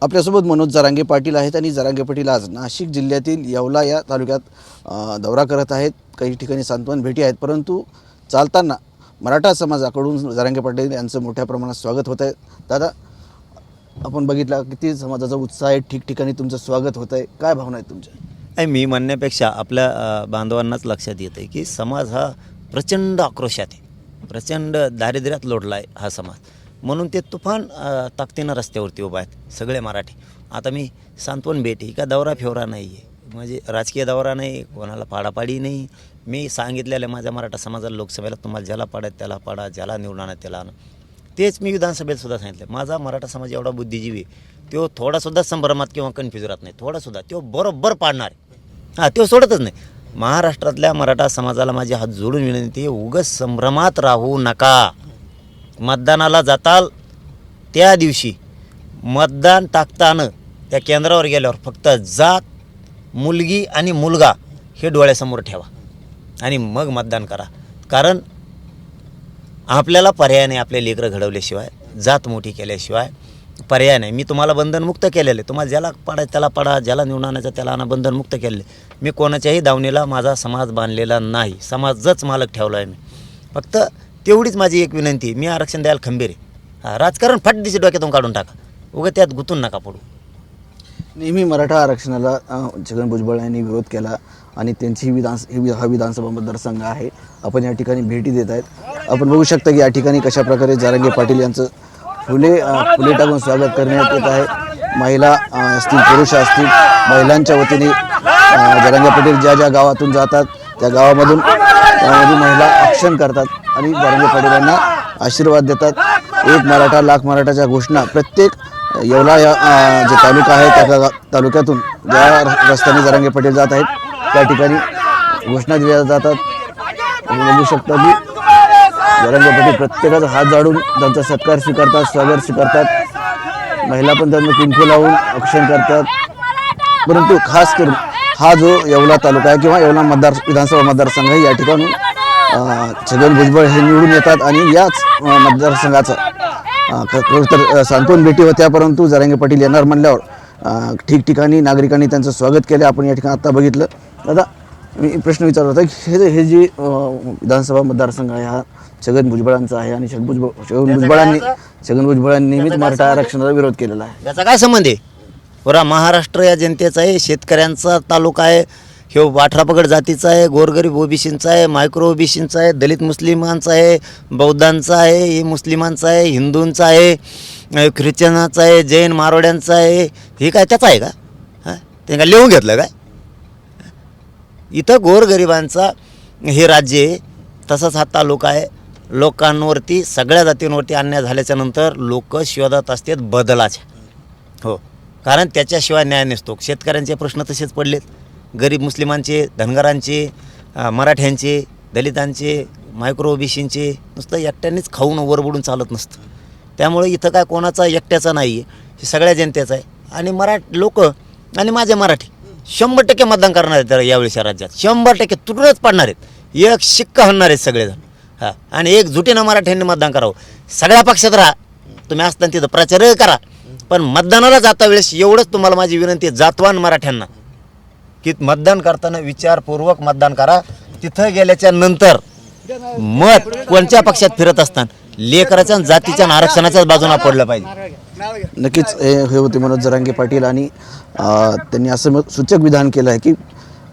आपल्यासोबत मनोज जरांगे पाटील आहेत आणि जरांगे पाटील आज नाशिक जिल्ह्यातील येवला या तालुक्यात दौरा करत आहेत। काही ठिकाणी सांत्वन भेटी आहेत, परंतु चालताना मराठा समाजाकडून जरांगे पाटील यांचं मोठ्या प्रमाणात स्वागत होत आहे। दादा, आपण बघितलं किती समाजाचा उत्साह आहे, ठिकठिकाणी तुमचं स्वागत होत आहे, काय भावना आहेत तुमच्या? मी म्हणण्यापेक्षा आपल्या बांधवांनाच लक्षात येतं की समाज हा प्रचंड आक्रोशात आहे, प्रचंड दारिद्र्यात लोटला आहे हा समाज, म्हणून ते तुफान ताकदीनं रस्त्यावरती उभा आहेत सगळे मराठी। आता मी सांत्वन भेटी का दौरा फेवरा नाही आहे, म्हणजे राजकीय दौरा नाही, कोणाला पाडापाडी नाही। मी सांगितलेलं आहे माझ्या मराठा समाजाला लोकसभेला तुम्हाला ज्याला पाडायचं त्याला पाडा, ज्याला निवडून आणा त्याला आणा। तेच मी विधानसभेत सुद्धा सांगितलं। माझा मराठा समाज एवढा बुद्धिजीवी तो थोडासुद्धा संभ्रमात किंवा कन्फ्यूज राहत नाही, थोडासुद्धा तो बरोबर पाडणार आहे। तो सोडतच नाही। महाराष्ट्रातल्या मराठा समाजाला माझी हात जोडून विनंती आहे, उगाच संभ्रमात राहू नका। मतदानाला जाताल त्या दिवशी मतदान टाकताना त्या केंद्रावर गेल्यावर फक्त जात, मुलगी आणि मुलगा हे डोळ्यासमोर ठेवा आणि मग मतदान करा, कारण आपल्याला पर्याय नाही। आपले लेकरं घडवल्याशिवाय, जात मोठी केल्याशिवाय पर्याय नाही। मी तुम्हाला बंधनमुक्त केलेले, तुम्हाला ज्याला पाडायचं त्याला पाडा, ज्याला निवडून आणायचं त्याला आणा, बंधनमुक्त केलेले। मी कोणाच्याही दावणीला माझा समाज बांधलेला नाही, समाजच मालक ठेवला आहे मी। फक्त तेवढीच माझी एक विनंती, मी आरक्षण द्यायला खंबीर आहे। राजकारण फाटदीच्या डोक्यातून काढून टाका, उगा त्यात गुंतून नका पडू। नेहमी मराठा आरक्षणाला छगन भुजबळ यांनी विरोध केला आणि त्यांची हा विधानसभा मतदारसंघ आहे। आपण या ठिकाणी भेटी देत आहेत। आपण बघू शकता की या ठिकाणी कशा प्रकारे जरांगे पाटील यांचं फुले टाकून स्वागत करण्यात येत आहे। महिला असतील, पुरुष असतील, महिलांच्या वतीने जरांगे पाटील ज्या ज्या गावातून जातात त्या गावामधून महिला औक्षण करतात आणि जरांगे पाटील यांना आशीर्वाद देतात। एक मराठा लाख मराठाच्या घोषणा प्रत्येक येवला या जे तालुका आहे त्या तालुक्यातून ज्या रस्त्याने जरांगे पाटील जात आहेत त्या ठिकाणी घोषणा दिल्या जातात। आपण बघू शकता की जरांगे पाटील प्रत्येकाचा हात जाडून त्यांचा सत्कार स्वीकारतात, स्वागत स्वीकारतात। महिला पण त्यांना कुंकू लावून औक्षण करतात। परंतु खास करून हा जो येवला तालुका आहे किंवा येवला विधानसभा मतदारसंघ आहे, या ठिकाणून छगन भुजबळ हे निवडून येतात आणि याच मतदारसंघाचा तर सांत्वन भेटी होत्या, परंतु जरांगे पाटील येणार म्हणल्यावर ठिकठिकाणी नागरिकांनी त्यांचं स्वागत केलं। आपण या ठिकाणी आता बघितलं। दादा, मी प्रश्न विचारत होता की हे जे विधानसभा मतदारसंघ आहे हा छगन भुजबळांचा आहे आणि छगन भुजबळांनी नेहमीच मराठा आरक्षणाला विरोध केलेला आहे। याचा काय संबंध आहे? पुरा महाराष्ट्र या जनतेचा आहे, शेतकऱ्यांचा तालुका आहे, हे 18 पगड जातीचा आहे, गोरगरीब ओबीसींचा आहे, मायक्रो ओबीसींचा आहे, दलित मुस्लिमांचा आहे, बौद्धांचा आहे, हे मुस्लिमांचा आहे, हिंदूंचा आहे, ख्रिश्चनाचा आहे, जैन मारवाड्यांचा आहे। हे काय त्याचा आहे का? ते काय लिहून घेतलं काय? इथं गोरगरिबांचा हे राज्य आहे, तसंच हा तालुका आहे। लोकांवरती, सगळ्या जातींवरती अन्याय झाल्याच्या नंतर लोक शोधत असतात बदलाचे, हो, कारण त्याच्याशिवाय न्याय नसतो। शेतकऱ्यांचे प्रश्न तसेच पडलेत, गरीब मुस्लिमांचे, धनगरांचे, मराठ्यांचे, दलितांचे, मायक्रो ओबीसींचे, नुसतं एकट्यानेच खाऊन वरबडून चालत नसतं। त्यामुळे इथं काय कोणाचा एकट्याचा नाही आहे, हे सगळ्या जनतेचं आहे। आणि लोक आणि माझे मराठी 100% मतदान करणार आहेत यावेळेच्या राज्यात, 100% तुटूनच पडणार आहेत, एक शिक्का हणणार आहेत सगळेजण। आणि एकजुटीनं मराठ्यांनी मतदान करावं। सगळ्या पक्षात राहा, तुम्ही असताना तिथं प्रचार करा, पण मतदानाला जाता वेळेस एवढंच तुम्हाला माझी विनंती आहे जातवान मराठ्यांना की मतदान करताना विचारपूर्वक मतदान करा। तिथं गेल्याच्या नंतर मत कोणत्या पक्षात फिरत असताना लेकराच्या जातीच्या आरक्षणाच्याच बाजूला पडलं पाहिजे। नक्कीच हे होते मनोज जरांगे पाटील आणि त्यांनी असं सूचक विधान केलं आहे की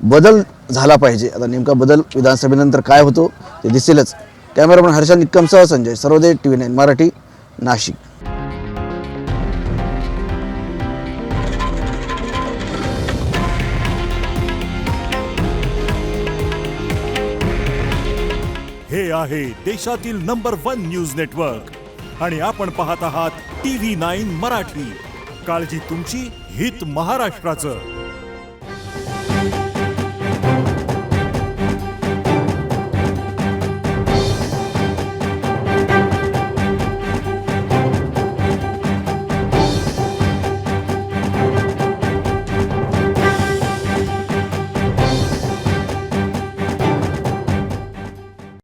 बदल झाला पाहिजे। आता नेमका बदल विधानसभेनंतर काय होतो ते दिसेलच। कॅमेरामन हर्षल निक्कमसह संजय सर्वोदय TV9 मराठी, नाशिक। हे आहे देशातील नंबर 1 न्यूज नेटवर्क आणि आपण पाहत आहात TV9 मराठी। काळजी तुमची, हित महाराष्ट्राचं।